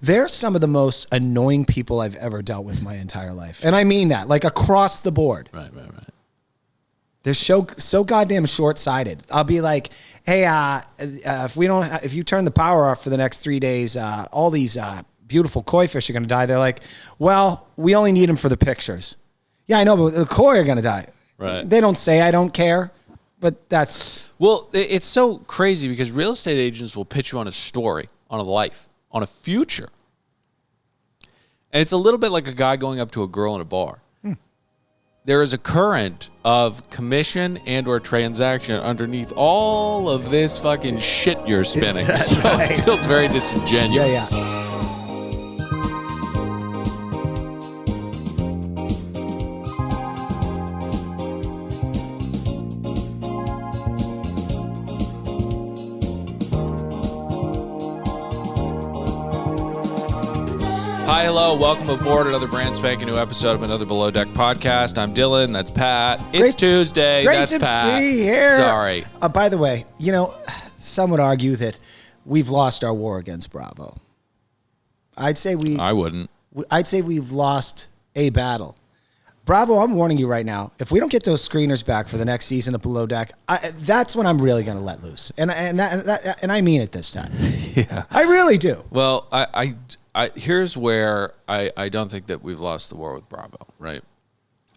They're some of the most annoying people I've ever dealt with my entire life. And I mean that, like across the board. Right. They're so goddamn short-sighted. I'll be like, hey, if you turn the power off for the next 3 days, all these beautiful koi fish are going to die. They're like, well, we only need them for the pictures. Yeah, I know, but the koi are going to die. Right. They don't say I don't care, but that's... Well, it's so crazy because real estate agents will pitch you on a story, on a life, on a future. And it's a little bit like a guy going up to a girl in a bar. There is a current of commission and or transaction underneath all of this fucking shit you're spinning. So right. It feels very disingenuous. Yeah. Hi, hello, welcome aboard another brand spanking new episode of another Below Deck podcast. I'm Dylan, that's Pat. It's Tuesday, great that's to Pat. Be here. Sorry. By the way, some would argue that we've lost our war against Bravo. I wouldn't. I'd say we've lost a battle. Bravo, I'm warning you right now. If we don't get those screeners back for the next season of Below Deck, that's when I'm really going to let loose, and I mean it this time. Yeah, I really do. Well, here's where I don't think that we've lost the war with Bravo, right?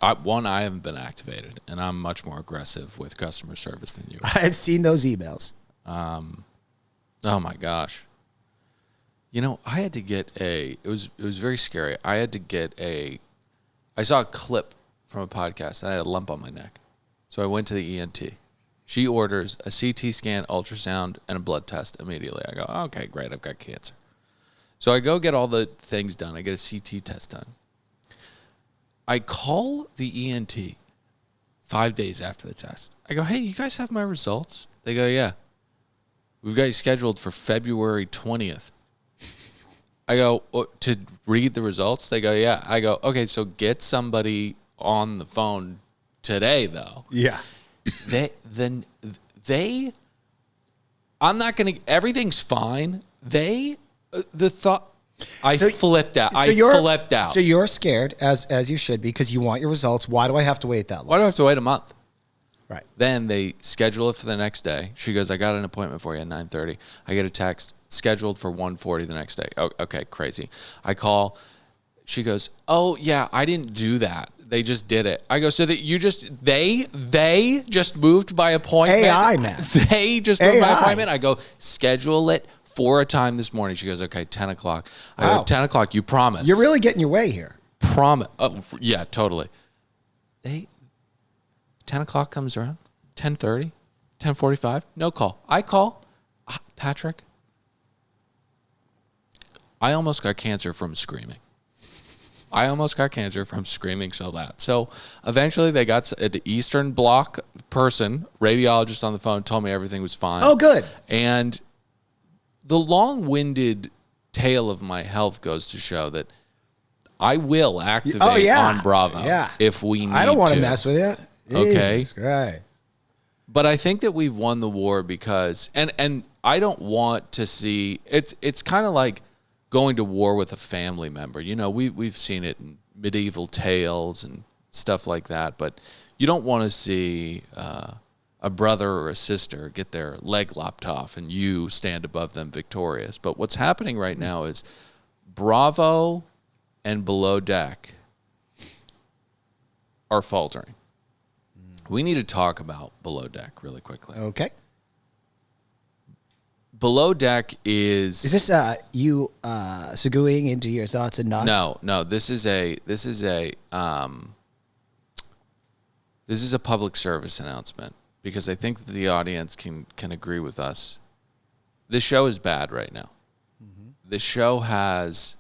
I haven't been activated, and I'm much more aggressive with customer service than you. I've seen those emails. Oh my gosh. I had to get it was very scary. I saw a clip from a podcast, and I had a lump on my neck. So I went to the ENT. She orders a CT scan, ultrasound, and a blood test immediately. I go, okay, great, I've got cancer. So I go get all the things done. I get a CT test done. I call the ENT 5 days after the test. I go, hey, you guys have my results? They go, yeah. We've got you scheduled for February 20th. I go, to read the results? They go, yeah. I go, okay, so get somebody on the phone today, though. Yeah. I'm not going to, everything's fine. I flipped out. Flipped out. So you're scared, as you should be, because you want your results. Why do I have to wait that long? Why do I have to wait a month? Right. Then they schedule it for the next day. She goes, I got an appointment for you at 9:30. I get a text, scheduled for 1:40 the next day. Oh, okay, crazy. I call. She goes, oh, yeah, I didn't do that. They just did it. I go, so that you just, they just moved by appointment? AI, man. They just moved by appointment? I go, schedule it for a time this morning. She goes, okay, 10 o'clock. I go, 10 o'clock, you promise. You're really getting your way here. Promise. Oh, yeah, totally. 10 o'clock comes around, 10:30, 10:45, no call. I call, Patrick, I almost got cancer from screaming. So loud. So eventually they got an Eastern Bloc person, radiologist on the phone, told me everything was fine. Oh, good. And the long-winded tale of my health goes to show that I will activate on Bravo if we need to. I don't want to mess with you. Okay. Jesus Christ. But I think that we've won the war because, and I don't want to see, it's kind of like going to war with a family member. We've seen it in medieval tales and stuff like that, but you don't want to see a brother or a sister get their leg lopped off and you stand above them victorious. But what's happening right now is Bravo and Below Deck are faltering. We need to talk about Below Deck really quickly. Okay. Below Deck is... Is this you segueing into your thoughts and nods? No. This is a public service announcement because I think that the audience can agree with us. This show is bad right now. Mm-hmm. This show has...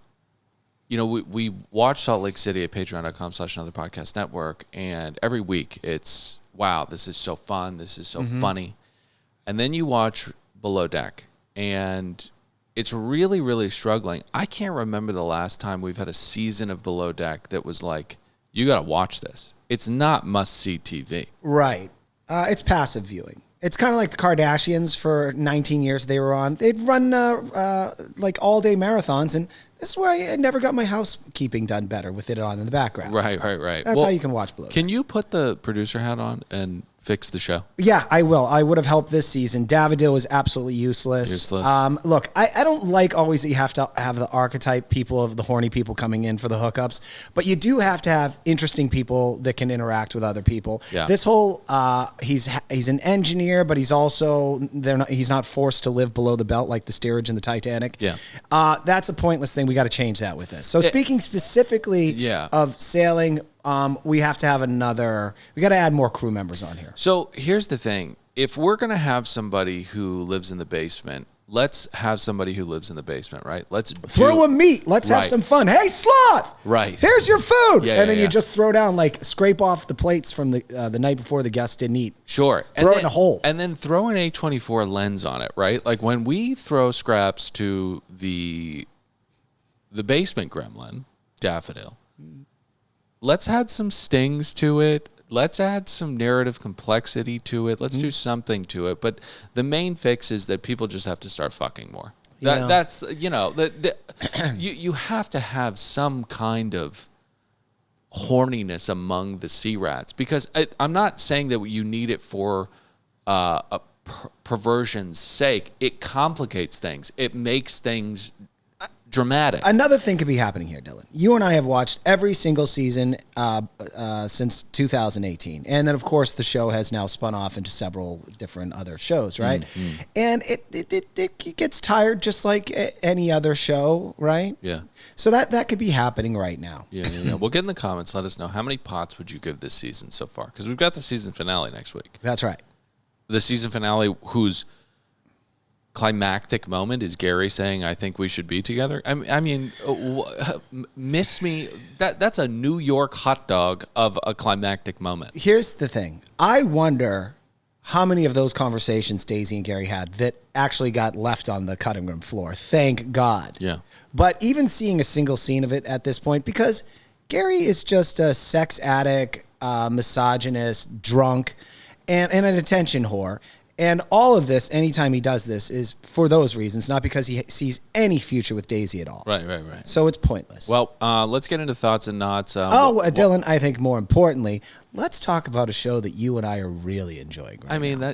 we watch Salt Lake City at patreon.com/anotherpodcast network, and every week it's, wow, this is so fun, this is so funny. And then you watch Below Deck, and it's really, really struggling. I can't remember the last time we've had a season of Below Deck that was like, you got to watch this. It's not must-see TV. Right. It's passive viewing. It's kind of like the Kardashians for 19 years they were on. They'd run like all-day marathons, and this is why I never got my housekeeping done better with it on in the background. Right. That's how you can watch Below Deck. Can you put the producer hat on and fix the show? Yeah, I will. I would have helped this season. Davidill was absolutely useless. Look, I don't like always that you have to have the archetype people of the horny people coming in for the hookups, but you do have to have interesting people that can interact with other people. Yeah. This whole he's an engineer, but he's also he's not forced to live below the belt like the steerage in the Titanic. Yeah. That's a pointless thing. We got to change that with this. So speaking specifically of sailing, we have to have we got to add more crew members on here. So here's the thing. If we're going to have somebody who lives in the basement, let's have somebody who lives in the basement, right? Let's throw a meat. Let's have some fun. Hey, sloth. Right. Here's your food. Yeah, and then you just throw down, like scrape off the plates from the night before the guests didn't eat. Sure. Throw it in a hole. And then throw an A24 lens on it, right? Like when we throw scraps to the basement gremlin, Daffodil, let's add some stings to it. Let's add some narrative complexity to it. Let's do something to it. But the main fix is that people just have to start fucking more. That's, you have to have some kind of horniness among the sea rats, because I'm not saying that you need it for a perversion's sake. It complicates things. It makes things dramatic. Another thing could be happening here, Dylan. You and I have watched every single season since 2018. And then, of course, the show has now spun off into several different other shows, right? Mm-hmm. And it gets tired just like any other show, right? Yeah. So that could be happening right now. Yeah. Well, get in the comments. Let us know. How many pots would you give this season so far? Because we've got the season finale next week. That's right. The season finale whose climactic moment is Gary saying, "I think we should be together." I mean, miss me. That's a New York hot dog of a climactic moment. Here's the thing. I wonder how many of those conversations Daisy and Gary had that actually got left on the cutting room floor. Thank God. Yeah. But even seeing a single scene of it at this point, because Gary is just a sex addict, misogynist, drunk, and an attention whore. And all of this, anytime he does this, is for those reasons, not because he sees any future with Daisy at all. Right. So it's pointless. Well, let's get into thoughts and knots. Dylan, I think more importantly, let's talk about a show that you and I are really enjoying right now.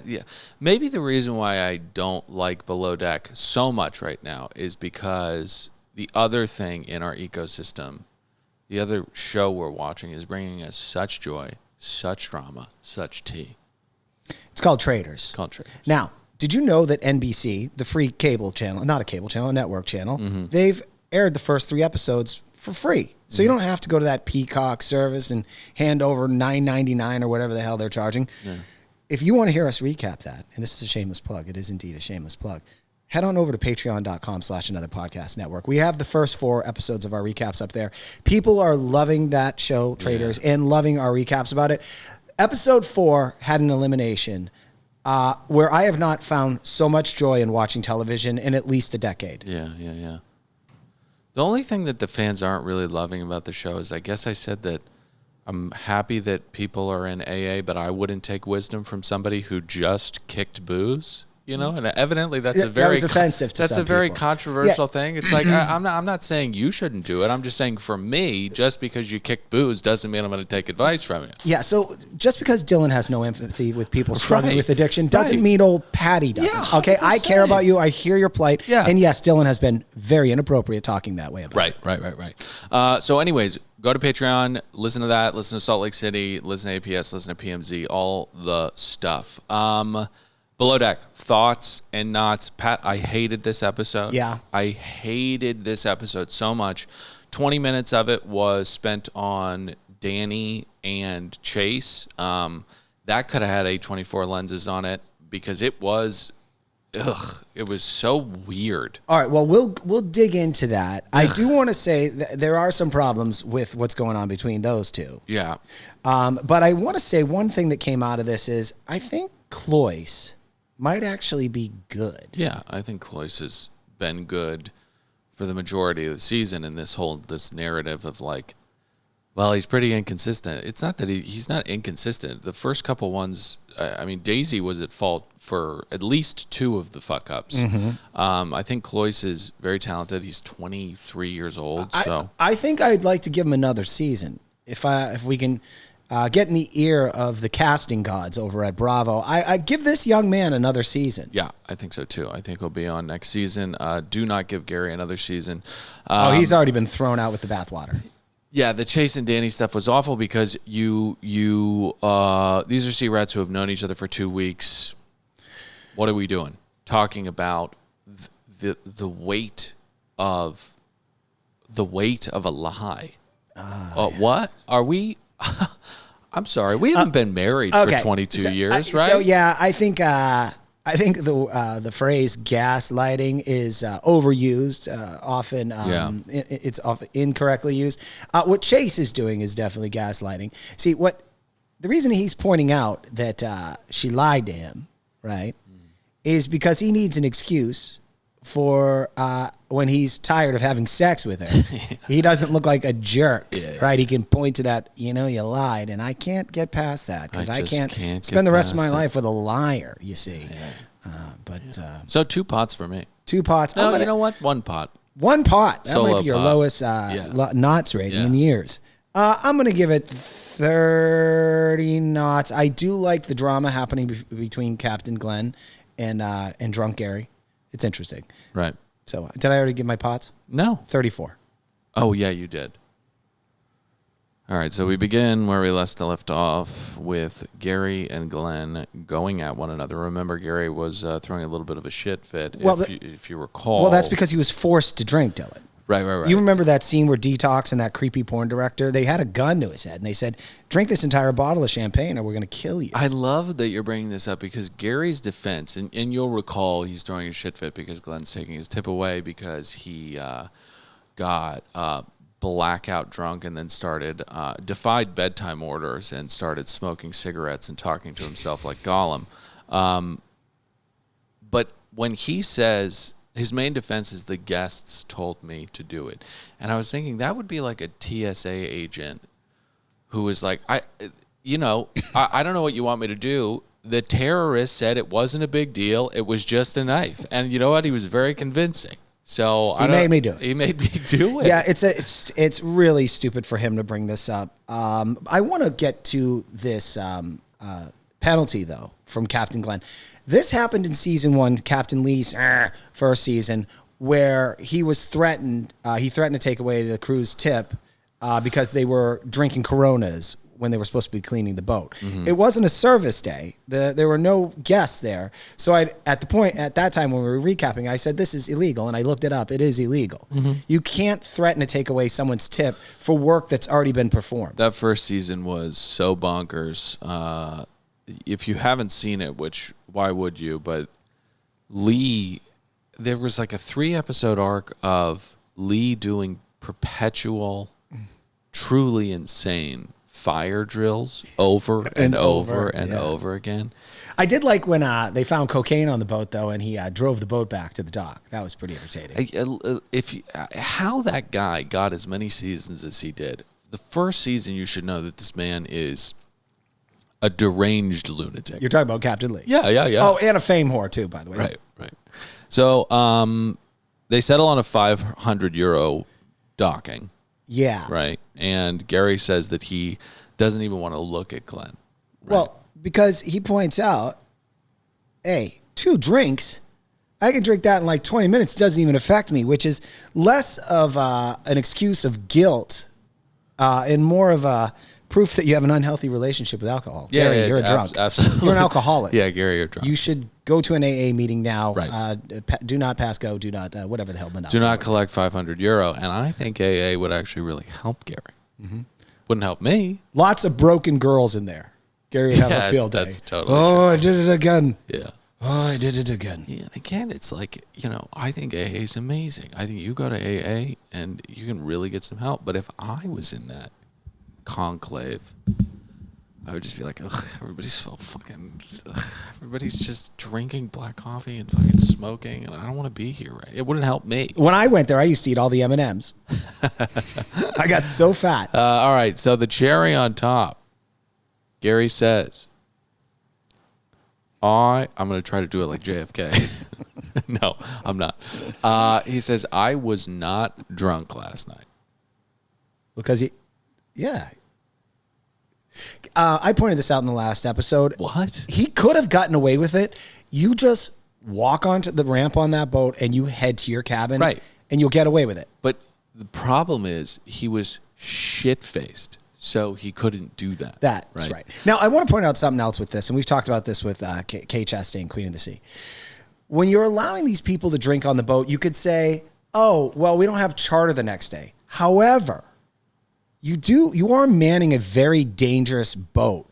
Maybe the reason why I don't like Below Deck so much right now is because the other thing in our ecosystem, the other show we're watching, is bringing us such joy, such drama, such tea. It's called Traders. Now, did you know that NBC, the free cable channel, not a cable channel, a network channel, they've aired the first 3 episodes for free. So you don't have to go to that Peacock service and hand over $9.99 or whatever the hell they're charging. Yeah. If you want to hear us recap that, and this is a shameless plug, it is indeed a shameless plug, head on over to patreon.com/anotherpodcast network. We have the first 4 episodes of our recaps up there. People are loving that show, Traders, and loving our recaps about it. Episode 4 had an elimination where I have not found so much joy in watching television in at least a decade. Yeah. The only thing that the fans aren't really loving about the show is, I guess I said that I'm happy that people are in AA, but I wouldn't take wisdom from somebody who just kicked booze. You know, and evidently that's a very offensive to that's some a very people. controversial thing. It's like I'm not saying you shouldn't do it. I'm just saying, for me, just because you kick booze doesn't mean I'm going to take advice from you. Yeah. So just because Dylan has no empathy with people struggling with addiction doesn't mean old Patty doesn't. Yeah, okay, I care about you. I hear your plight. Yeah. And yes, Dylan has been very inappropriate talking that way about it. Right. So, anyways, go to Patreon, listen to that, listen to Salt Lake City, listen to APS, listen to PMZ, all the stuff. Below Deck, thoughts and knots. Pat, I hated this episode. Yeah. I hated this episode so much. 20 minutes of it was spent on Danny and Chase. That could have had A24 lenses on it, because it was so weird. All right, well, we'll dig into that. I do want to say that there are some problems with what's going on between those two. Yeah. But I want to say one thing that came out of this is I think Cloyce might actually be good. Yeah, I think Cloyce has been good for the majority of the season in this narrative of, like, Well, he's pretty inconsistent. It's not that he's not inconsistent. The first couple ones, I mean, Daisy was at fault for at least 2 of the fuck ups. I think Cloyce is very talented. He's 23 years old. I think I'd like to give him another season if we can get in the ear of the casting gods over at Bravo. I give this young man another season. Yeah, I think so too. I think he'll be on next season. Do not give Gary another season. He's already been thrown out with the bathwater. Yeah, the Chase and Danny stuff was awful because these are sea rats who have known each other for 2 weeks. What are we doing? Talking about the weight of a lie. What are we? I'm sorry, we haven't been married for 22 years, right? So yeah, I think the phrase gaslighting is overused. Often, it's often incorrectly used. What Chase is doing is definitely gaslighting. See, the reason he's pointing out that she lied to him, right, is because he needs an excuse for when he's tired of having sex with her. He doesn't look like a jerk, right? He can point to that, you lied, and I can't get past that because I can't spend the rest of my life with a liar, you see. So 2 pots for me. 2 pots. No, you know what? 1 pot. 1 pot. That Solo might be your pot. lowest knots rating in years. I'm going to give it 30 knots. I do like the drama happening between Captain Glenn and Drunk Gary. It's interesting. Right. So, did I already give my pots? No. 34. Oh, yeah, you did. All right, so we begin where we left off with Gary and Glenn going at one another. Remember, Gary was throwing a little bit of a shit fit, if you recall. Well, that's because he was forced to drink, Dylan. Right. You remember that scene where Detox and that creepy porn director, they had a gun to his head, and they said, drink this entire bottle of champagne or we're going to kill you. I love that you're bringing this up because Gary's defense, and you'll recall he's throwing a shit fit because Glenn's taking his tip away because he got blackout drunk and then defied bedtime orders and started smoking cigarettes and talking to himself like Gollum. But when he says... his main defense is the guests told me to do it. And I was thinking that would be like a TSA agent who is like, I don't know what you want me to do. The terrorist said it wasn't a big deal. It was just a knife. And you know what? He was very convincing. So he made me do it. He made me do it. Yeah, it's really stupid for him to bring this up. I want to get to this penalty, though, from Captain Glenn. This happened in season 1, Captain Lee's first season, where he was threatened. He threatened to take away the crew's tip because they were drinking Coronas when they were supposed to be cleaning the boat. Mm-hmm. It wasn't a service day. There were no guests there. So at that time when we were recapping, I said, this is illegal. And I looked it up. It is illegal. Mm-hmm. You can't threaten to take away someone's tip for work that's already been performed. That first season was so bonkers. If you haven't seen it, which why would you? But Lee, there was like a 3-episode arc of Lee doing perpetual, truly insane fire drills over and over again. I did like when they found cocaine on the boat, though, and he drove the boat back to the dock. That was pretty entertaining. How that guy got as many seasons as he did. The first season, you should know that this man is a deranged lunatic. You're talking about Captain Lee. Yeah. Oh, and a fame whore, too, by the way. Right. So they settle on a €500 docking. Yeah. Right. And Gary says that he doesn't even want to look at Glenn. Right? Well, because he points out, hey, 2 drinks, I can drink that in like 20 minutes. It doesn't even affect me, which is less of an excuse of guilt and more of a proof that you have an unhealthy relationship with alcohol. Yeah, Gary, you're a drunk. Absolutely. You're an alcoholic. Yeah, Gary, you're drunk. You should go to an AA meeting now. Right. Do not pass go. Do not, whatever the hell. Do not collect €500. And I think AA would actually really help Gary. Mm-hmm. Wouldn't help me. Lots of broken girls in there. Gary would have a field day. That's totally true. I did it again. Yeah. Oh, I did it again. Yeah, again, it's like, I think AA is amazing. I think you go to AA and you can really get some help. But if I was in that conclave, I would just be like, ugh, everybody's so fucking, ugh, everybody's just drinking black coffee and fucking smoking, and I don't want to be here, right? It wouldn't help me. When I went there, I used to eat all the M&Ms. I got so fat. All right, so the cherry on top, Gary says, I'm going to try to do it like JFK. No, I'm not. He says, I was not drunk last night. Because I pointed this out in the last episode. What? He could have gotten away with it. You just walk onto the ramp on that boat and you head to your cabin. Right. And you'll get away with it. But the problem is he was shit-faced, so he couldn't do that. That's right. Now, I want to point out something else with this, and we've talked about this with Kay Chastain, Queen of the Sea. When you're allowing these people to drink on the boat, you could say, oh, well, we don't have charter the next day. However, you are manning a very dangerous boat.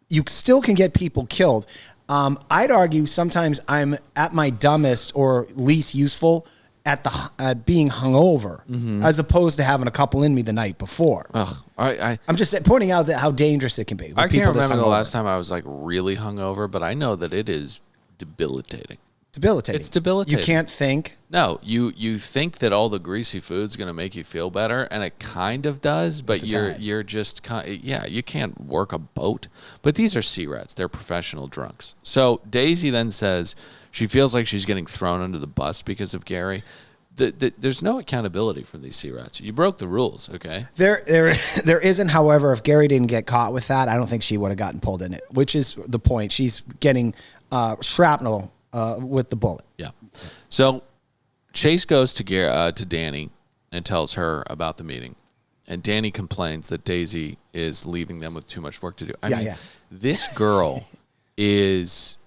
You still can get people killed. I'd argue sometimes I'm at my dumbest or least useful at being hungover, as opposed to having a couple in me the night before. I'm just pointing out how dangerous it can be. I can't remember the last time I was like really hungover, but I know that it is debilitating. It's debilitating. You can't think. No, you think that all the greasy food's going to make you feel better, and it kind of does, but you're just you can't work a boat. But these are sea rats; they're professional drunks. So Daisy then says she feels like she's getting thrown under the bus because of Gary. There's no accountability for these sea rats. You broke the rules, okay? There isn't. However, if Gary didn't get caught with that, I don't think she would have gotten pulled in it. Which is the point. She's getting shrapnel. With the bullet. Yeah. So Chase goes to Danny and tells her about the meeting. And Danny complains that Daisy is leaving them with too much work to do. I mean, this girl is,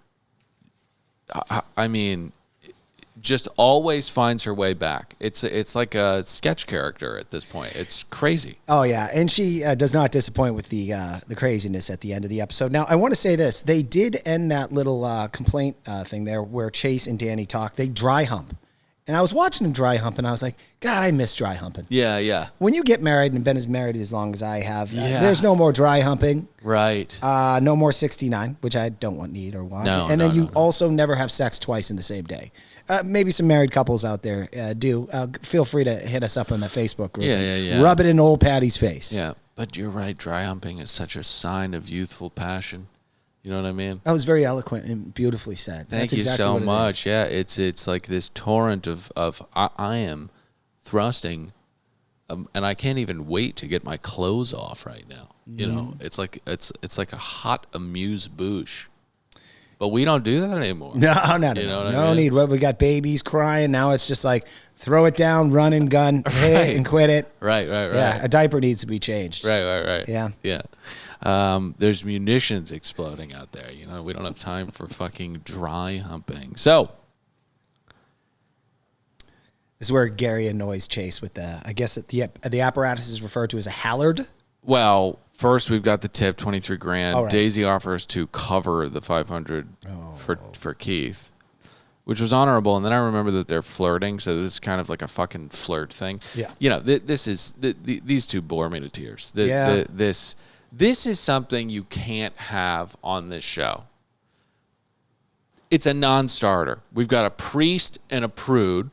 just always finds her way back. It's like a sketch character at this point. It's crazy. Oh yeah, and she does not disappoint with the craziness at the end of the episode. Now I want to say this: they did end that little complaint thing there where Chase and Danny talk. They dry hump, and I was watching them dry hump, and I was like, God, I miss dry humping. Yeah. When you get married and Ben is married as long as I have, there's no more dry humping. Right. No more 69, which I don't need or want. No, and then you also never have sex twice in the same day. Maybe some married couples out there do. Feel free to hit us up on the Facebook group. Yeah. Rub it in old Patty's face. Yeah, but you're right. Dry humping is such a sign of youthful passion. You know what I mean? That was very eloquent and beautifully said. Thank you so much. Yeah, it's like this torrent of I am thrusting, and I can't even wait to get my clothes off right now. You know, it's like a hot amuse-bouche. But we don't do that anymore. No. No need. Well, we got babies crying. Now it's just like throw it down, run and gun, hit it and quit it. Right. Yeah, a diaper needs to be changed. Right. Yeah. There's munitions exploding out there. You know, we don't have time for fucking dry humping. So this is where Gary annoys Chase with I guess the apparatus is referred to as a Hallard. Well, first we've got the tip, $23,000. Right. Daisy offers to cover the $500 for Keith, which was honorable. And then I remember that they're flirting, so this is kind of like a fucking flirt thing. Yeah. You know, these two bore me to tears. This is something you can't have on this show. It's a non-starter. We've got a priest and a prude.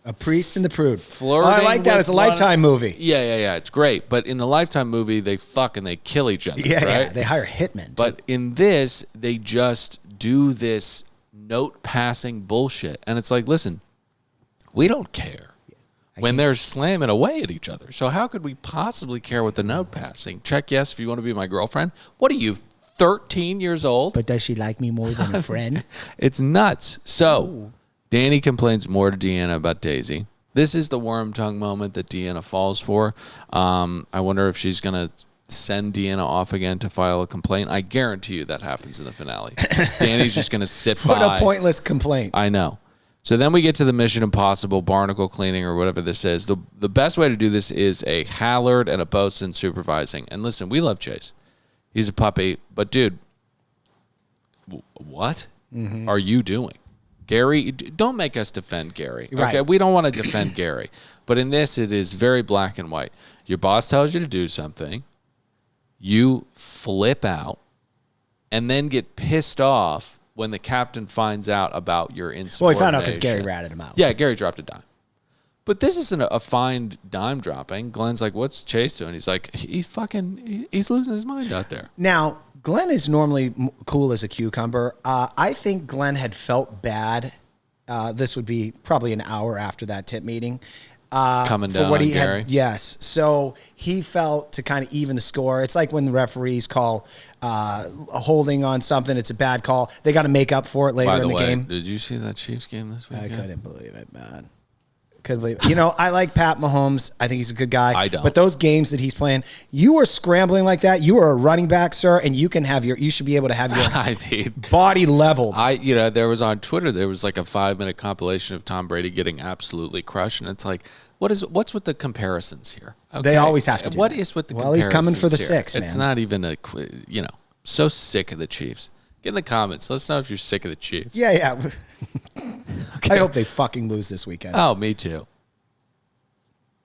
A priest and the prude. Flirting. I like that as a Lifetime movie. Yeah. It's great. But in the Lifetime movie, they fuck and they kill each other. Yeah, right? yeah. They hire hitmen. But in this, they just do this note-passing bullshit. And it's like, listen, we don't care when they're slamming away at each other. So how could we possibly care with the note-passing? Check yes if you want to be my girlfriend. What are you, 13 years old? But does she like me more than a friend? It's nuts. So Danny complains more to Deanna about Daisy. This is the worm tongue moment that Deanna falls for. I wonder if she's going to send Deanna off again to file a complaint. I guarantee you that happens in the finale. Danny's just going to sit by. What a pointless complaint. I know. So then we get to the Mission Impossible barnacle cleaning or whatever this is. The best way to do this is a Hallard and a bosun supervising. And listen, we love Chase. He's a puppy. But, dude, what are you doing? Gary, don't make us defend Gary. Okay, Right. we don't want to defend Gary. But in this, it is very black and white. Your boss tells you to do something. you flip out and then get pissed off when the captain finds out about your insubordination. Well, he found out because Gary ratted him out. Yeah, Gary dropped a dime. But this isn't a fine dime dropping. Glenn's like, what's Chase doing? He's like, he's losing his mind out there. Now, Glenn is normally cool as a cucumber. I think Glenn had felt bad. This would be probably an hour after that tip meeting. Coming down on Gary? Yes. So he felt to kind of even the score. It's like when the referees call a holding on something. It's a bad call. They got to make up for it later in the game. Did you see that Chiefs game this weekend? I couldn't believe it, man. Couldn't believe it. You know, I like Pat Mahomes. I think he's a good guy. I don't. But those games that he's playing, you are scrambling like that. You are a running back, sir, and you should be able to have your body leveled. There was on Twitter, there was like a 5-minute compilation of Tom Brady getting absolutely crushed, and it's like, what's with the comparisons here? Okay. They always have to do What that. is with the Well, comparisons he's coming for the here? 6, man. It's not even so sick of the Chiefs. Get in the comments. Let us know if you're sick of the Chiefs. Yeah. Okay. I hope they fucking lose this weekend. Oh, me too.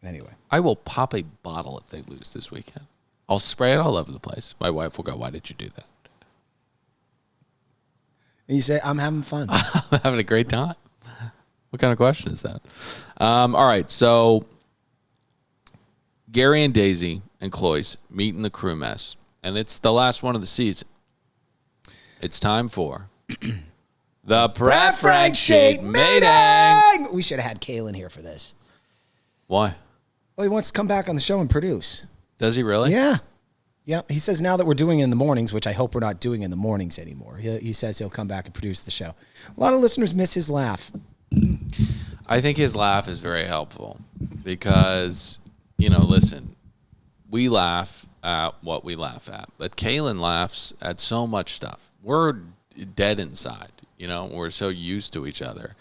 Anyway. I will pop a bottle if they lose this weekend. I'll spray it all over the place. My wife will go, why did you do that? And you say, I'm having fun. I'm having a great time. What kind of question is that? All right, so Gary and Daisy and Cloyce meet in the crew mess, and it's the last one of the season. It's time for the preference sheet meeting. We should have had Kalen here for this. Why? Well, he wants to come back on the show and produce. Does he really? Yeah. Yeah. He says now that we're doing it in the mornings, which I hope we're not doing in the mornings anymore. He says he'll come back and produce the show. A lot of listeners miss his laugh. I think his laugh is very helpful because, listen, we laugh at what we laugh at, but Kalen laughs at so much stuff. We're dead inside, we're so used to each other.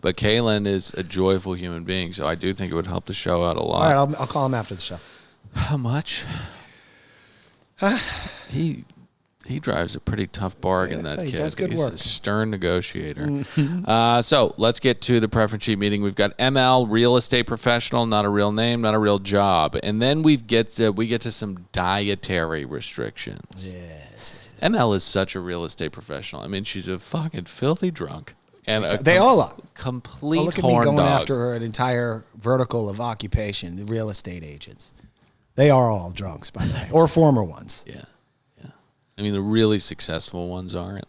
But Kalen is a joyful human being, so I do think it would help the show out a lot. All right, I'll call him after the show. How much? He drives a pretty tough bargain, that kid. He does good He's work. a stern negotiator. So let's get to the preference sheet meeting. We've got ML, real estate professional, not a real name, not a real job. And then we get to some dietary restrictions. Yes. ML is such a real estate professional. I mean, she's a fucking filthy drunk. And they all are. Complete Look at horn me going dog. after an entire vertical of occupation, the real estate agents. They are all drunks, by the way, or former ones. Yeah. I mean, the really successful ones aren't.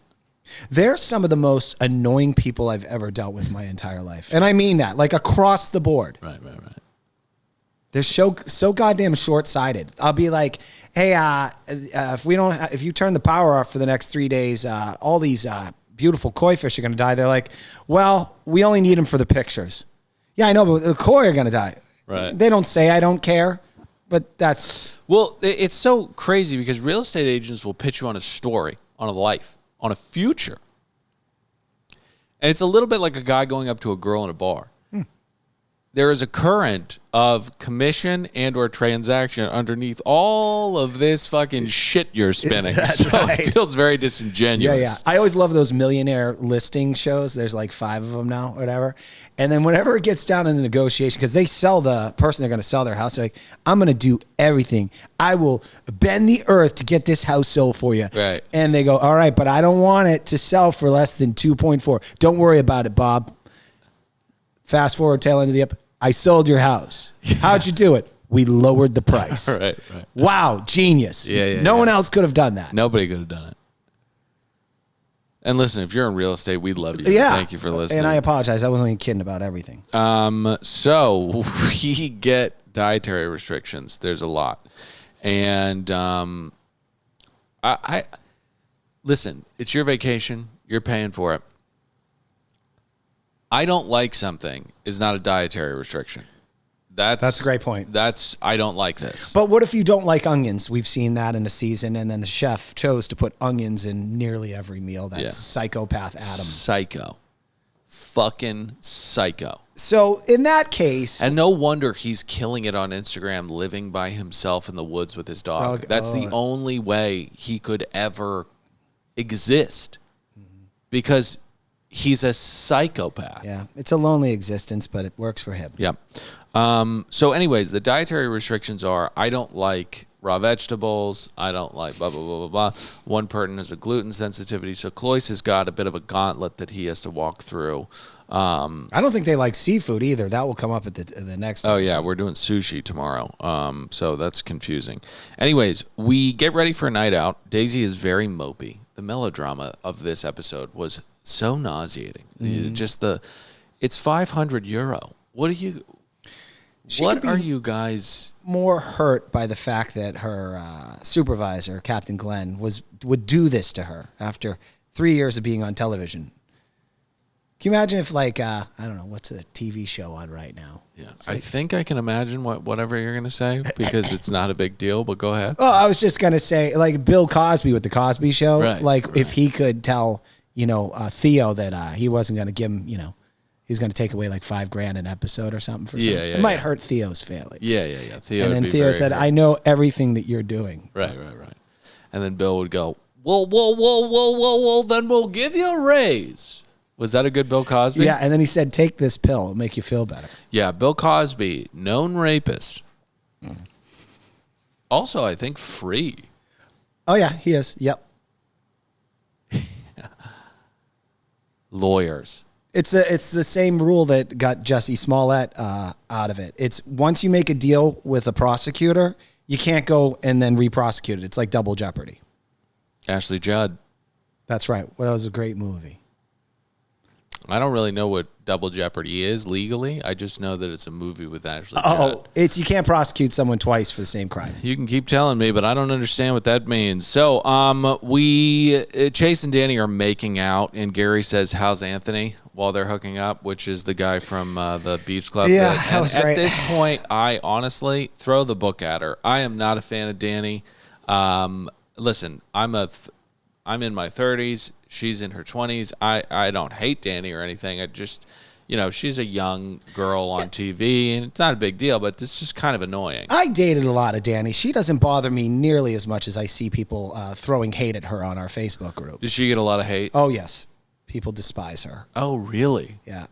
They're some of the most annoying people I've ever dealt with my entire life. And I mean that, like across the board. Right. They're so goddamn short-sighted. I'll be like, hey, if you turn the power off for the next 3 days, all these beautiful koi fish are going to die. They're like, well, we only need them for the pictures. Yeah, I know, but the koi are going to die. Right. They don't say I don't care, but that's... Well, it's so crazy because real estate agents will pitch you on a story, on a life, on a future. And it's a little bit like a guy going up to a girl in a bar. There is a current of commission and or transaction underneath all of this fucking shit you're spinning. That's so right. It feels very disingenuous. Yeah. I always love those millionaire listing shows. There's like 5 of them now, whatever. And then whenever it gets down to the negotiation, because they sell the person they're going to sell their house, they're like, I'm going to do everything. I will bend the earth to get this house sold for you. Right. And they go, all right, but I don't want it to sell for less than 2.4. Don't worry about it, Bob. Fast forward, tail end of the episode. I sold your house. How'd you do it? We lowered the price. Right. Wow, genius. No one else could have done that. Nobody could have done it. And listen, if you're in real estate, we love you. Yeah. Thank you for listening. And I apologize. I wasn't even kidding about everything. So we get dietary restrictions. There's a lot. And I listen, it's your vacation. You're paying for it. I don't like something is not a dietary restriction. That's a great point. I don't like this. But what if you don't like onions? We've seen that in a season, and then the chef chose to put onions in nearly every meal. That's psychopath Adam. Psycho. Fucking psycho. So in that case... And no wonder he's killing it on Instagram, living by himself in the woods with his dog. That's the only way he could ever exist. Because... he's a psychopath. Yeah, it's a lonely existence, but it works for him. Yeah. So anyways, the dietary restrictions are I don't like raw vegetables. I don't like blah, blah, blah, blah, blah. One person has a gluten sensitivity. So Cloyce has got a bit of a gauntlet that he has to walk through. I don't think they like seafood either. That will come up at the next Oh, episode. yeah, we're doing sushi tomorrow. So that's confusing. Anyways, we get ready for a night out. Daisy is very mopey. The melodrama of this episode was so nauseating. Just it's €500. What are you guys more hurt by the fact that her supervisor, Captain Glenn, would do this to her after 3 years of being on television? Can you imagine if, like, I don't know, what's a TV show on right now? Yeah, I think I can imagine whatever you're going to say because it's not a big deal, but go ahead. Oh, I was just going to say, like, Bill Cosby with The Cosby Show. Right, if he could tell, Theo that he wasn't going to give him, he's going to take away like $5,000 an episode or something for something. It might hurt Theo's feelings. Yeah. Theo and then Theo said, I know everything that you're doing. Right. And then Bill would go, whoa, then we'll give you a raise. Was that a good Bill Cosby? Yeah, and then he said, take this pill. It'll make you feel better. Yeah, Bill Cosby, known rapist. Also, I think free. Oh, yeah, he is. Yep. Lawyers. It's the same rule that got Jussie Smollett out of it. It's once you make a deal with a prosecutor, you can't go and then re-prosecute it. It's like double jeopardy. Ashley Judd. That's right. Well, that was a great movie. I don't really know what double jeopardy is legally. I just know that it's a movie with Ashley Judd. You can't prosecute someone twice for the same crime. You can keep telling me, but I don't understand what that means. So, Chase and Danny are making out, and Gary says, "How's Anthony?" while they're hooking up, which is the guy from the beach club. Yeah, that was great. At this point, I honestly throw the book at her. I am not a fan of Danny. Listen, I'm in my 30s. She's in her 20s. I don't hate Danny or anything. I just, she's a young girl on TV, and it's not a big deal, but it's just kind of annoying. I dated a lot of Danny. She doesn't bother me nearly as much as I see people throwing hate at her on our Facebook group. Did she get a lot of hate? Oh, yes. People despise her. Oh, really? Yeah.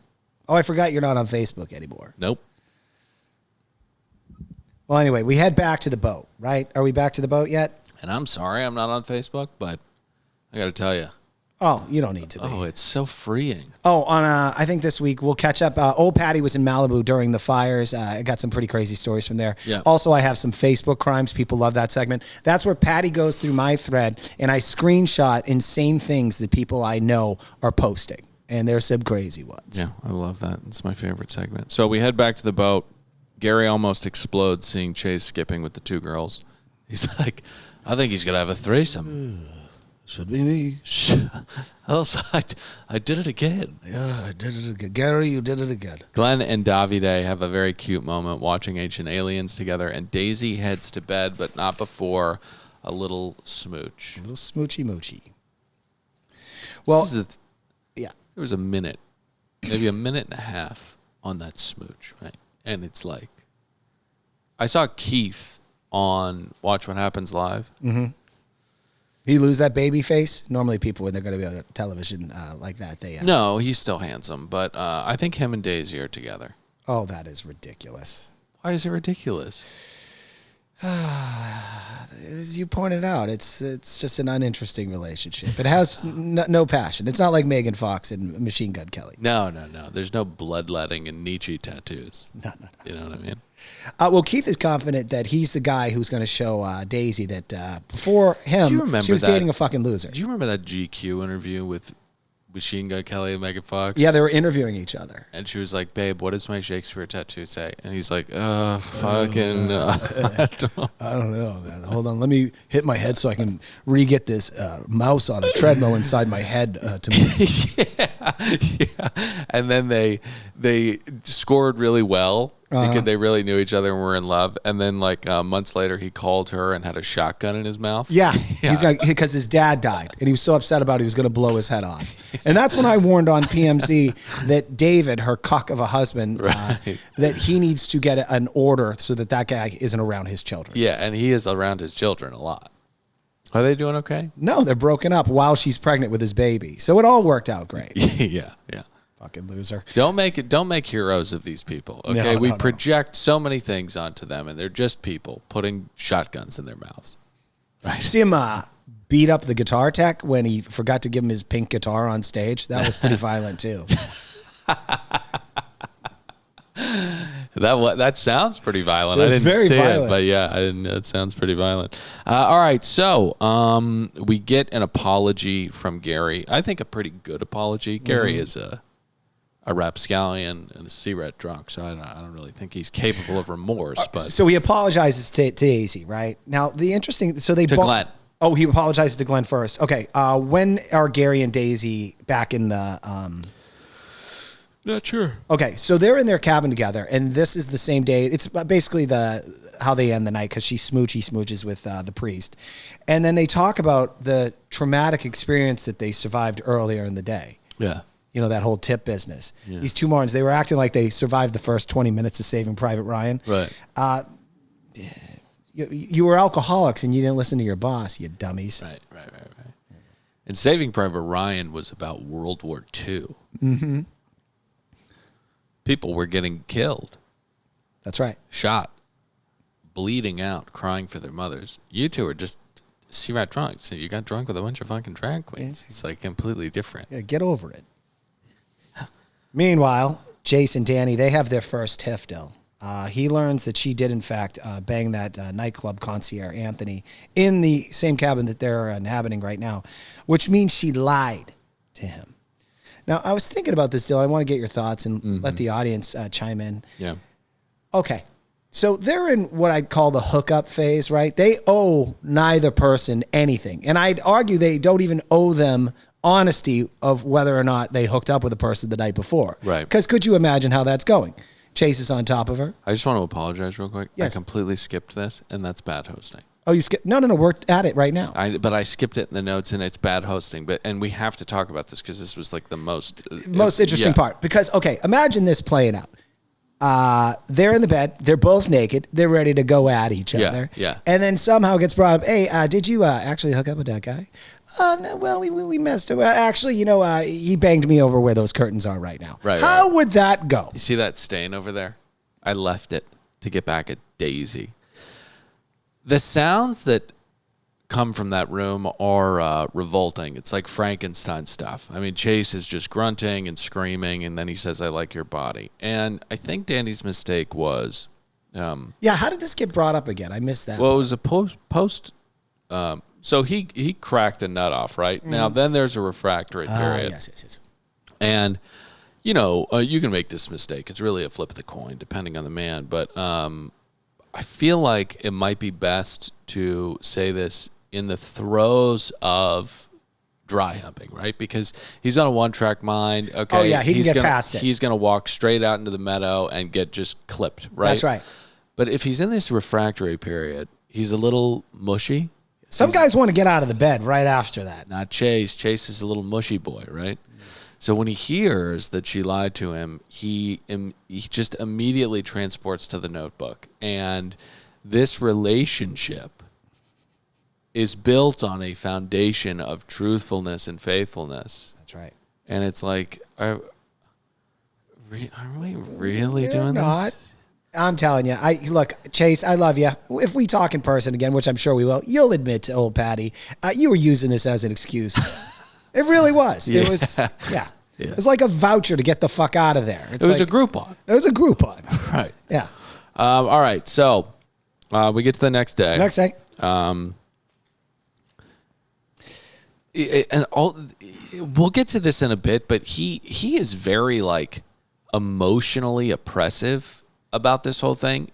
Oh, I forgot you're not on Facebook anymore. Nope. Well, anyway, we head back to the boat, right? Are we back to the boat yet? And I'm sorry I'm not on Facebook, but I got to tell you. Oh, you don't need to be. Oh, it's so freeing. Oh, I think this week we'll catch up. Old Patty was in Malibu during the fires. I got some pretty crazy stories from there. Yeah. Also, I have some Facebook crimes. People love that segment. That's where Patty goes through my thread, and I screenshot insane things that people I know are posting. And there's some crazy ones. Yeah, I love that. It's my favorite segment. So we head back to the boat. Gary almost explodes seeing Chase skipping with the two girls. He's like, I think he's going to have a threesome. Should be me. Also, I did it again. Yeah, I did it again. Gary, you did it again. Glenn and Davide have a very cute moment watching Ancient Aliens together, and Daisy heads to bed, but not before a little smooch. A little smoochy moochy. Well, yeah. There was a minute, maybe a minute and a half on that smooch, right? And it's like, I saw Keith on Watch What Happens Live. Mm-hmm. He lose that baby face? Normally people, when they're going to be on television like that, they... No, he's still handsome, but I think him and Daisy are together. Oh, that is ridiculous. Why is it ridiculous? As you pointed out, it's just an uninteresting relationship. It has no passion. It's not like Megan Fox and Machine Gun Kelly. No. There's no bloodletting and Nietzsche tattoos. No. You know what I mean? Well, Keith is confident that he's the guy who's going to show Daisy that before him, she was dating a fucking loser. Do you remember that GQ interview with Machine Gun Kelly and Megan Fox? Yeah, they were interviewing each other. And she was like, babe, what does my Shakespeare tattoo say? And he's like, fucking, I don't know, man. Hold on. Let me hit my head so I can re-get this mouse on a treadmill inside my head to move. Yeah. And then they scored really well. Because they really knew each other and were in love. And then, like, months later, he called her and had a shotgun in his mouth. Yeah. He's because his dad died. And he was so upset about it, he was going to blow his head off. And that's when I warned on PMC that David, her cuck of a husband, that he needs to get an order so that guy isn't around his children. Yeah, and he is around his children a lot. Are they doing okay? No, they're broken up while she's pregnant with his baby. So it all worked out great. Yeah. Fucking loser. Don't make heroes of these people. Okay, we project so many things onto them, and they're just people putting shotguns in their mouths. Right. See him beat up the guitar tech when he forgot to give him his pink guitar on stage. That was pretty violent too. That sounds pretty violent. I didn't see it, but yeah, I didn't. That sounds pretty violent. All right, so we get an apology from Gary. I think a pretty good apology. Gary is a rapscallion and a C-rat drunk, so I don't really think he's capable of remorse. But so he apologizes to Daisy, right? Now the interesting, so they Glenn. Oh, he apologizes to Glenn first. Okay, when are Gary and Daisy back in the? Not sure. Okay, so they're in their cabin together, and this is the same day. It's basically how they end the night because he smooches with the priest, and then they talk about the traumatic experience that they survived earlier in the day. Yeah, you know, that whole tip business. Yeah. These two Martins, they were acting like they survived the first 20 minutes of Saving Private Ryan. Right. You were alcoholics and you didn't listen to your boss, you dummies. Right. And Saving Private Ryan was about World War II. Mm-hmm. People were getting killed. That's right. Shot. Bleeding out, crying for their mothers. You two are just C-rat drunk. So you got drunk with a bunch of fucking drag queens. It's like completely different. Yeah, get over it. Meanwhile, Jace and Danny, they have their first tiff deal. He learns that she did, in fact, bang that nightclub concierge, Anthony, in the same cabin that they're inhabiting right now, which means she lied to him. Now, I was thinking about this deal. I want to get your thoughts and let the audience chime in. Yeah. Okay. So they're in what I'd call the hookup phase, right? They owe neither person anything. And I'd argue they don't even owe them honesty of whether or not they hooked up with a person the night before. Right. Because could you imagine how that's going? Chase is on top of her. I just want to apologize real quick. Yes. I completely skipped this, and that's bad hosting. Oh, you skipped? No. We're at it right now. But I skipped it in the notes, and it's bad hosting. And we have to talk about this because this was like the most interesting part. Because, okay, imagine this playing out. They're in the bed. They're both naked. They're ready to go at each other. Yeah. And then somehow gets brought up, hey, did you actually hook up with that guy? No, well, we messed up. Actually, he banged me over where those curtains are right now. Right. How would that go? You see that stain over there? I left it to get back at Daisy. The sounds that come from that room are revolting. It's like Frankenstein stuff. I mean, Chase is just grunting and screaming, and then he says, I like your body. And I think Danny's mistake was... how did this get brought up again? I missed that. Well, it was a post so he cracked a nut off, right? Now, then there's a refractory period. Yes. And, you can make this mistake. It's really a flip of the coin, depending on the man. But I feel like it might be best to say this in the throes of dry humping, right? Because he's on a one-track mind. Okay. Oh, yeah, he can get past it. He's going to walk straight out into the meadow and get just clipped, right? That's right. But if he's in this refractory period, he's a little mushy. Some guys want to get out of the bed right after that. Not Chase. Chase is a little mushy boy, right? So when he hears that she lied to him, he just immediately transports to the Notebook. And this relationship is built on a foundation of truthfulness and faithfulness. That's right. And it's like, are we really doing not. this? I'm telling you. Look, Chase, I love you. If we talk in person again, which I'm sure we will, you'll admit to old Patty, you were using this as an excuse. It really was. Yeah. It was, yeah. It was like a voucher to get the fuck out of there. It was a Groupon. It was a Groupon. Right. Yeah. All right. So we get to the next day. Next day. We'll get to this in a bit, but he is very like emotionally oppressive about this whole thing.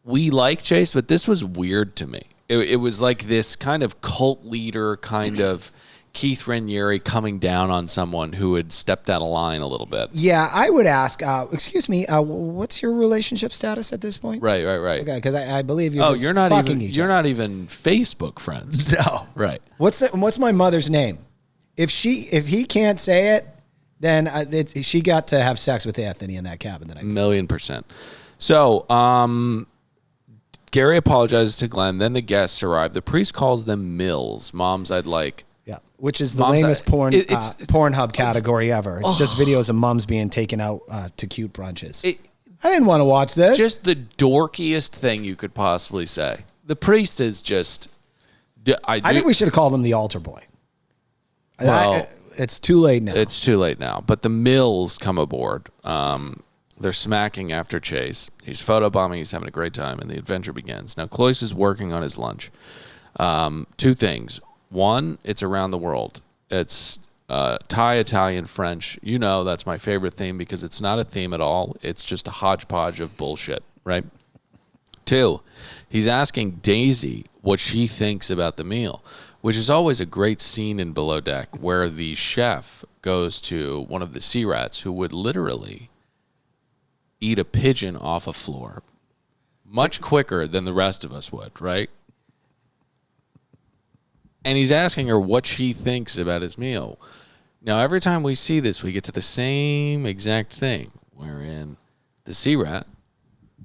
We like Chase, but this was weird to me. It was like this kind of cult leader, kind of Keith Raniere coming down on someone who had stepped out of line a little bit. Yeah, I would ask, excuse me, what's your relationship status at this point? Right. Okay, because I believe you're just you're not fucking even each you're other. not even Facebook friends. No. Right. What's my mother's name? If he can't say it, then she got to have sex with Anthony in that cabin that I 1,000,000%. So, Gary apologizes to Glenn. Then the guests arrive. The priest calls them Mills. Moms, I'd like Yeah, which is the Mom's lamest it's Pornhub category ever. It's just videos of moms being taken out to cute brunches. I didn't want to watch this. Just the dorkiest thing you could possibly say. The priest is just. I think we should have called him the altar boy. Well, it's too late now. It's too late now. But the Mills come aboard. They're smacking after Chase. He's photobombing. He's having a great time, and the adventure begins. Now, Cloyce is working on his lunch. Two things. One, it's around the world. It's Thai, Italian, French. You know that's my favorite theme because it's not a theme at all. It's just a hodgepodge of bullshit, right? Two, he's asking Daisy what she thinks about the meal, which is always a great scene in Below Deck where the chef goes to one of the sea rats who would literally eat a pigeon off a floor much quicker than the rest of us would, right? And he's asking her what she thinks about his meal. Now, every time we see this, we get to the same exact thing, wherein the sea rat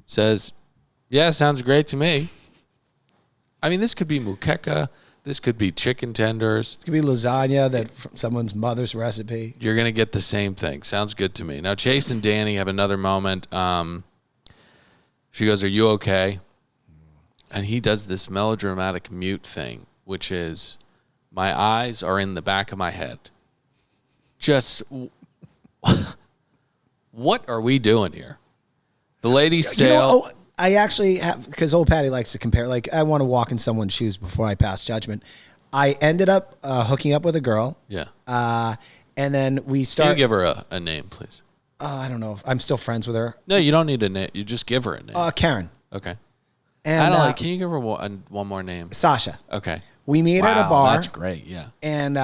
says, yeah, sounds great to me. I mean, this could be muqueca. This could be chicken tenders. It could be lasagna that from someone's mother's recipe. You're going to get the same thing. Sounds good to me. Now, Chase and Danny have another moment. She goes, are you okay? And he does this melodramatic mute thing, which is, my eyes are in the back of my head. Just, what are we doing here? The ladies sail. I actually have, because old Patty likes to compare, like, I want to walk in someone's shoes before I pass judgment. I ended up hooking up with a girl. Yeah. And then we Can started. you give her a name, please? I don't know. I'm still friends with her. No, you don't need a name. You just give her a name. Karen. Okay. And I don't know. Can you give her one more name? Sasha. Okay. We meet at a bar. That's great. Yeah. And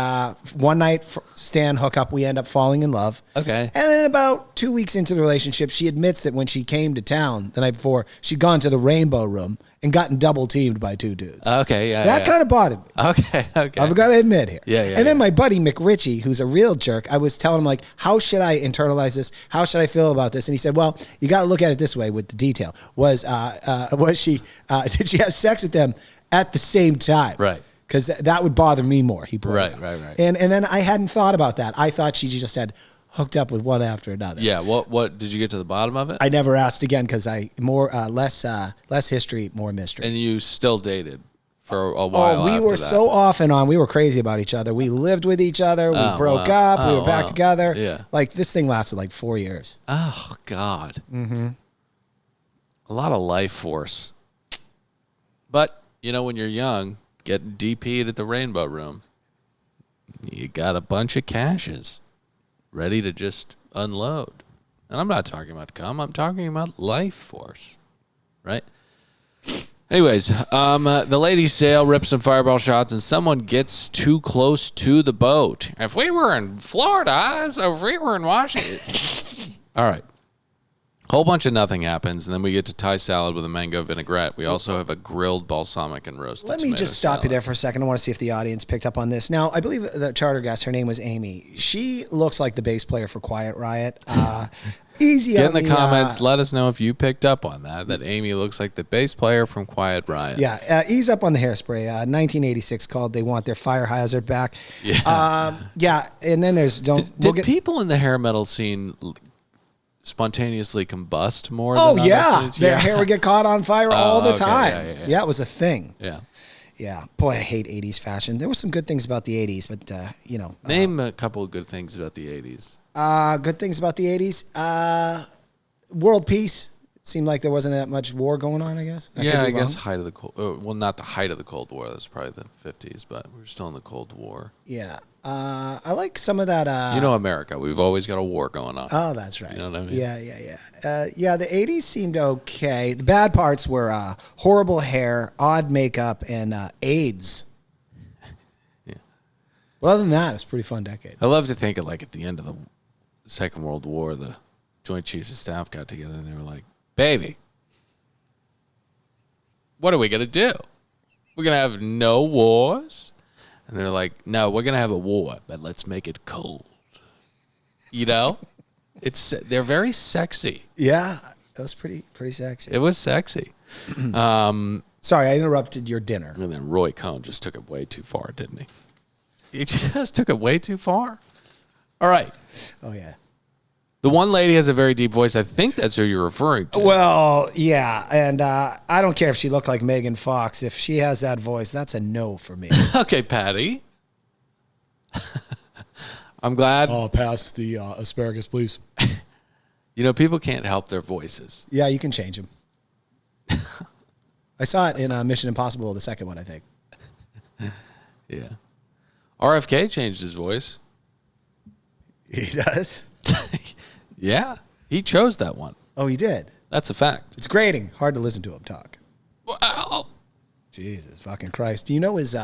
one night, Stan hookup, we end up falling in love. Okay. And then about 2 weeks into the relationship, she admits that when she came to town the night before, she'd gone to the Rainbow Room and gotten double teamed by two dudes. Okay. Yeah. That kind of bothered me. Okay. I've got to admit here. Yeah. And then my buddy McRitchie, who's a real jerk, I was telling him, like, how should I internalize this? How should I feel about this? And he said, well, you got to look at it this way with the detail. Was she, did she have sex with them at the same time? Right. Because that would bother me more. He Right. And then I hadn't thought about that. I thought she just had hooked up with one after another. Yeah. What did you get to the bottom of it? I never asked again because less history, more mystery. And you still dated for a while. We were so off and on. We were crazy about each other. We lived with each other. We broke up. We were back together. Yeah. Like this thing lasted like 4 years. Oh God. Mm-hmm. A lot of life force. But when you're young, getting DP'd at the Rainbow Room, you got a bunch of caches ready to just unload. And I'm not talking about cum. I'm talking about life force, right? Anyways, the ladies sail, rip some fireball shots, and someone gets too close to the boat. If we were in Florida, so if we were in Washington. All right. Whole bunch of nothing happens, and then we get to Thai salad with a mango vinaigrette. We also have a grilled balsamic and roasted Let me just stop salad. you there for a second. I want to see if the audience picked up on this. Now, I believe the charter guest, her name was Amy. She looks like the bass player for Quiet Riot. Easy Get on in the comments. Let us know if you picked up on that Amy looks like the bass player from Quiet Riot. Yeah, ease up on the hairspray. 1986 called They Want Their Fire Hazard Back. Yeah. And then there's Did people in the hair metal scene spontaneously combust more than other scenes? Their hair would get caught on fire all the time. Yeah. It was a thing. Yeah. Boy, I hate 80s fashion. There were some good things about the 80s, but Name a couple of good things about the 80s. Good things about the 80s. World peace. It seemed like there wasn't that much war going on, I guess. I guess height of the Cold well, not the height of the Cold War. That's probably the 50s, but we're still in the Cold War. Yeah. I like some of that. America. We've always got a war going on. Oh, that's right. You know what I mean? Yeah, the 80s seemed okay. The bad parts were horrible hair, odd makeup, and AIDS. Yeah. But other than that, it's a pretty fun decade. I love to think of like at the end of the Second World War, the Joint Chiefs of Staff got together and they were like, baby, what are we going to do? We're going to have no wars? And they're like, no, we're going to have a war, but let's make it cold. They're very sexy. Yeah, that was pretty sexy. It was sexy. Sorry, I interrupted your dinner. And then Roy Cohn just took it way too far, didn't he? You just took it way too far. All right. Oh, yeah. The one lady has a very deep voice. I think that's who you're referring to. Well, yeah. And I don't care if she looked like Megan Fox. If she has that voice, that's a no for me. Okay, Patty. I'm glad. Pass the asparagus, please. You know, people can't help their voices. Yeah, you can change them. I saw it in Mission Impossible, the second one, I think. Yeah. RFK changed his voice. He does? Yeah. He chose that one. Oh, he did? That's a fact. It's grating. Hard to listen to him talk. Wow. Jesus fucking Christ. Do you know his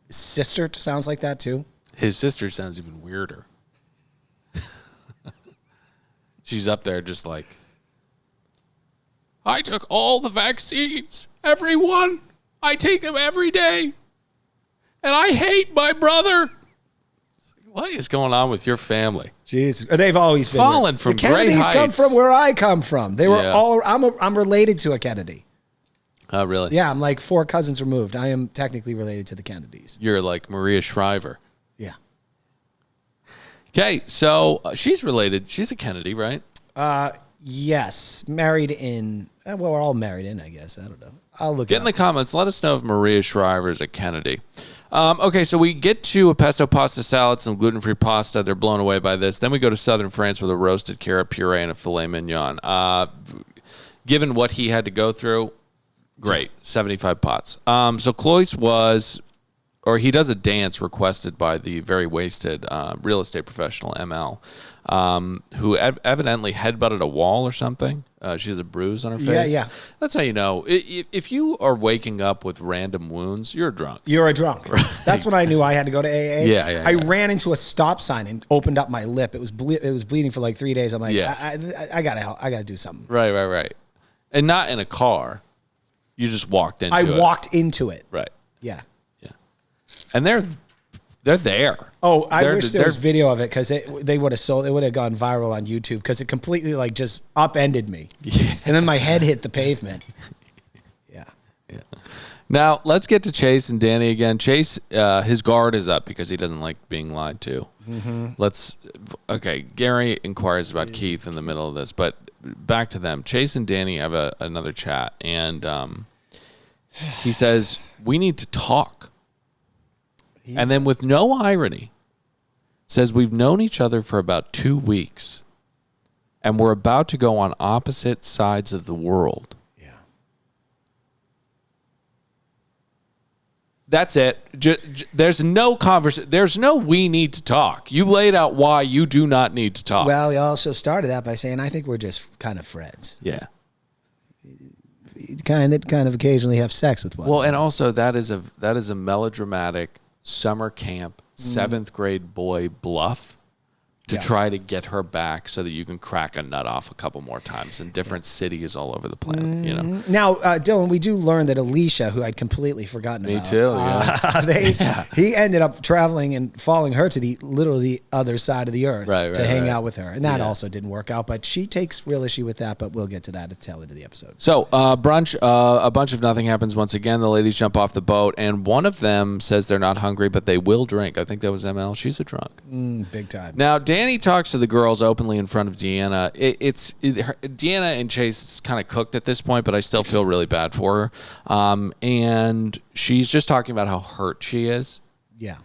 sister sounds like that too? His sister sounds even weirder. She's up there just like, I took all the vaccines. Every one. I take them every day. And I hate my brother. What is going on with your family? Jesus, they've always been fallen from the great Kennedys heights. come from where I come from. They were all. I'm related to a Kennedy. Oh, really? Yeah, I'm like 4 cousins removed. I am technically related to the Kennedys. You're like Maria Shriver. Yeah. Okay, so she's related. She's a Kennedy, right? Yes, married in. Well, we're all married in, I guess. I don't know. I'll look. Get in the comments. Let us know if Maria Shriver is a Kennedy. Okay, so we get to a pesto pasta salad, some gluten-free pasta. They're blown away by this. Then we go to southern France with a roasted carrot puree and a filet mignon. Given what he had to go through, great, 75 pots. So Cloyce he does a dance requested by the very wasted real estate professional, ML, who evidently headbutted a wall or something. She has a bruise on her face. Yeah. That's how you know. If you are waking up with random wounds, you're drunk. You're a drunk. Right. That's when I knew I had to go to AA. Yeah. I ran into a stop sign and opened up my lip. It was bleeding for like 3 days. I'm like, I gotta help. I gotta do something. Right. And not in a car. You just walked into it. I walked into it. Right. Yeah. And they're there. Oh, I wish there was video of it because they would have sold. It would have gone viral on YouTube because it completely like just upended me, and then my head hit the pavement. Yeah. Now let's get to Chase and Danny again. Chase, his guard is up because he doesn't like being lied to. Mm-hmm. Gary inquires about Keith in the middle of this, but back to them. Chase and Danny have another chat, and he says we need to talk. And then with no irony, says we've known each other for about 2 weeks, and we're about to go on opposite sides of the world. Yeah. That's it. There's no conversation. There's no we need to talk. You laid out why you do not need to talk. Well, we also started that by saying I think we're just kind of friends. Yeah. Kind of occasionally have sex with one. Well, and also that is a melodramatic summer camp 7th grade boy bluff to try to get her back so that you can crack a nut off a couple more times in different cities all over the planet. You know. Now, Dylan, we do learn that Alicia, who I'd completely forgotten about, me too. Yeah. He ended up traveling and following her to the other side of the earth to hang out with her, and that also didn't work out. But she takes real issue with that. But we'll get to that at the tail end of the episode. So brunch, a bunch of nothing happens once again. The ladies jump off the boat, and one of them says they're not hungry, but they will drink. I think that was ML. She's a drunk. Big time. Now, Danny talks to the girls openly in front of Deanna. Deanna and Chase is kind of cooked at this point, but I still feel really bad for her. And she's just talking about how hurt she is. Yeah.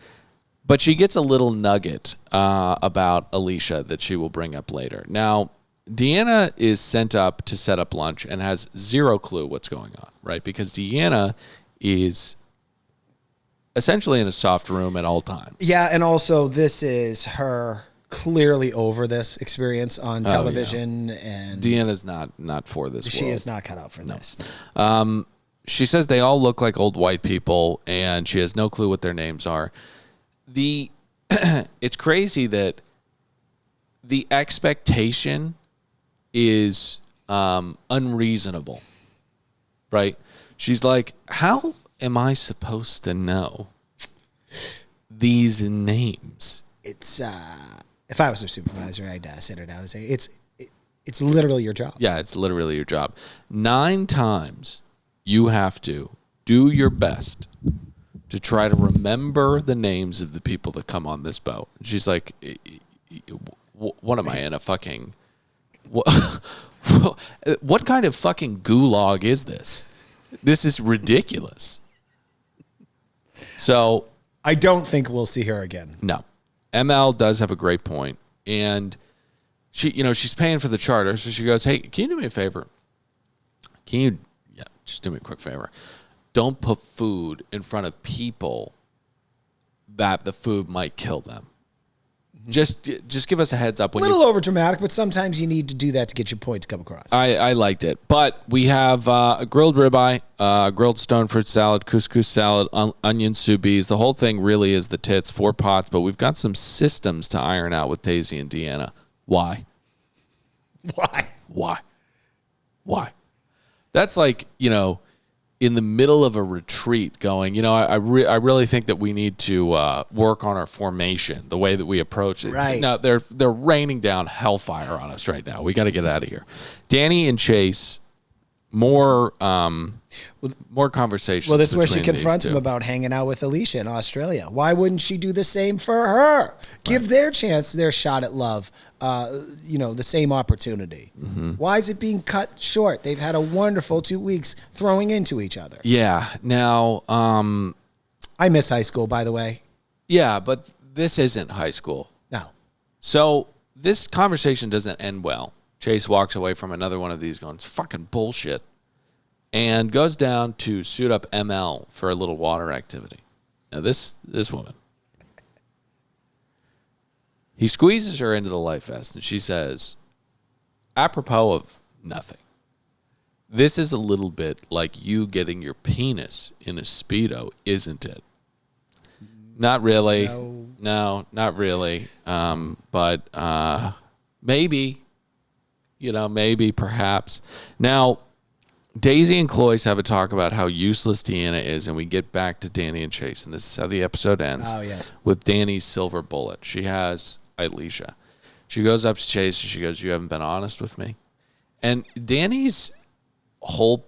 But she gets a little nugget about Alicia that she will bring up later. Now, Deanna is sent up to set up lunch and has zero clue what's going on, right? Because Deanna is essentially in a soft room at all times. Yeah, and also this is her clearly over this experience on television, and Deanna's not for this. She world. is not cut out for this. She says they all look like old white people, and she has no clue what their names are. It's crazy that the expectation is unreasonable, right? She's like, how am I supposed to know these names? It's if I was her supervisor, I'd sit her down and say, it's literally your job. Yeah, it's literally your job. 9 times you have to do your best to try to remember the names of the people that come on this boat. And she's like, what am I in a fucking... What kind of fucking gulag is this? This is ridiculous. So... I don't think we'll see her again. No. ML does have a great point. And she's paying for the charter. So she goes, hey, can you do me a favor? Just do me a quick favor. Don't put food in front of people that the food might kill them. Mm-hmm. Just give us a heads up. A little over dramatic, but sometimes you need to do that to get your point to come across. I liked it. But we have a grilled ribeye, grilled stone fruit salad, couscous salad, onion sous vide. The whole thing really is the tits, 4 pots, but we've got some systems to iron out with Daisy and Deanna. Why? That's like, in the middle of a retreat going, I really think that we need to work on our formation, the way that we approach it. Right. Now, they're raining down hellfire on us right now. We got to get out of here. Danny and Chase, more conversations. Well, this is where she between confronts these him two. about hanging out with Alicia in Australia. Why wouldn't she do the same for her? Give their shot at love, the same opportunity. Mm-hmm. Why is it being cut short? They've had a wonderful 2 weeks throwing into each other. Yeah. Now, I miss high school, by the way. Yeah, but this isn't high school. No. So this conversation doesn't end well. Chase walks away from another one of these going, it's fucking bullshit, and goes down to suit up ML for a little water activity. Now, this woman, he squeezes her into the life vest, and she says, apropos of nothing, this is a little bit like you getting your penis in a Speedo, isn't it? Not really. No, not really. But maybe. Maybe, perhaps. Now, Daisy and Cloyce have a talk about how useless Deanna is, and we get back to Danny and Chase, and this is how the episode ends. Oh, yes. With Danny's silver bullet. She has Alicia. She goes up to Chase, and she goes, you haven't been honest with me? And Danny's whole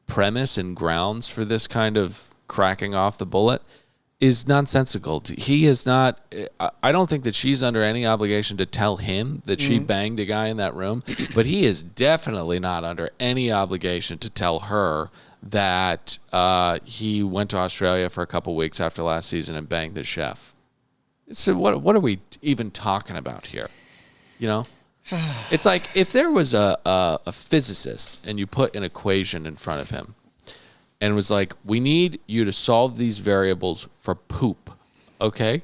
premise and grounds for this kind of cracking off the bullet is nonsensical. He is not, I don't think that she's under any obligation to tell him that she banged a guy in that room, but he is definitely not under any obligation to tell her that he went to Australia for a couple weeks after last season and banged the chef. So what are we even talking about here? It's like if there was a physicist and you put an equation in front of him, and was like, we need you to solve these variables for poop, okay?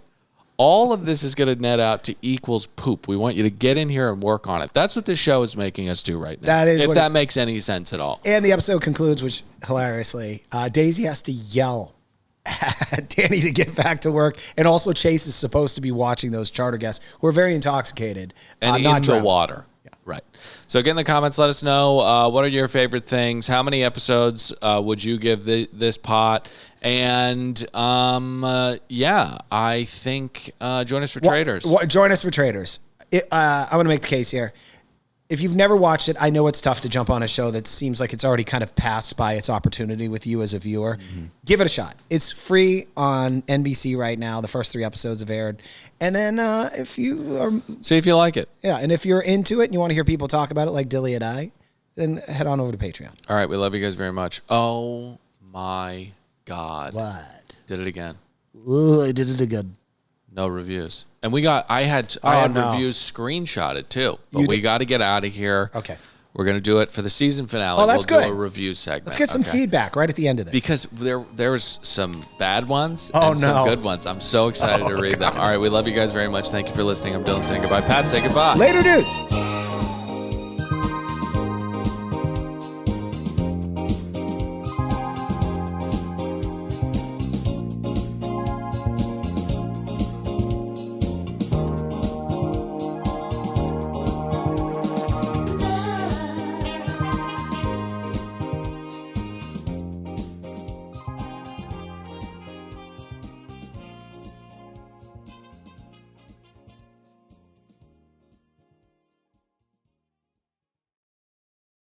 All of this is going to net out to equals poop. We want you to get in here and work on it. That's what this show is making us do right now. That is if that makes any sense at all. And the episode concludes, which hilariously, Daisy has to yell at Danny to get back to work. And also Chase is supposed to be watching those charter guests who are very intoxicated. And not in drunk. the water. Right. So get in the comments. Let us know what are your favorite things. How many episodes would you give this pot? And I think join us for Traders. Join us for Traders. I want to make the case here. If you've never watched it, I know it's tough to jump on a show that seems like it's already kind of passed by its opportunity with you as a viewer. Mm-hmm. Give it a shot. It's free on NBC right now. The first 3 episodes have aired. And then if you are... See if you like it. Yeah, and if you're into it and you want to hear people talk about it like Dilly and I, then head on over to Patreon. All right, we love you guys very much. Oh, my God. What? Did it again. Ooh, I did it again. No reviews. And I had reviews screenshotted too. But we got to get out of here. Okay. We're going to do it for the season finale. Oh, that's we'll good. do a review segment. Let's get some feedback right at the end of this. Because there was some bad ones and some good ones. I'm so excited to read them. All right, we love you guys very much. Thank you for listening. I'm Dylan saying goodbye. Pat, say goodbye. Later, dudes.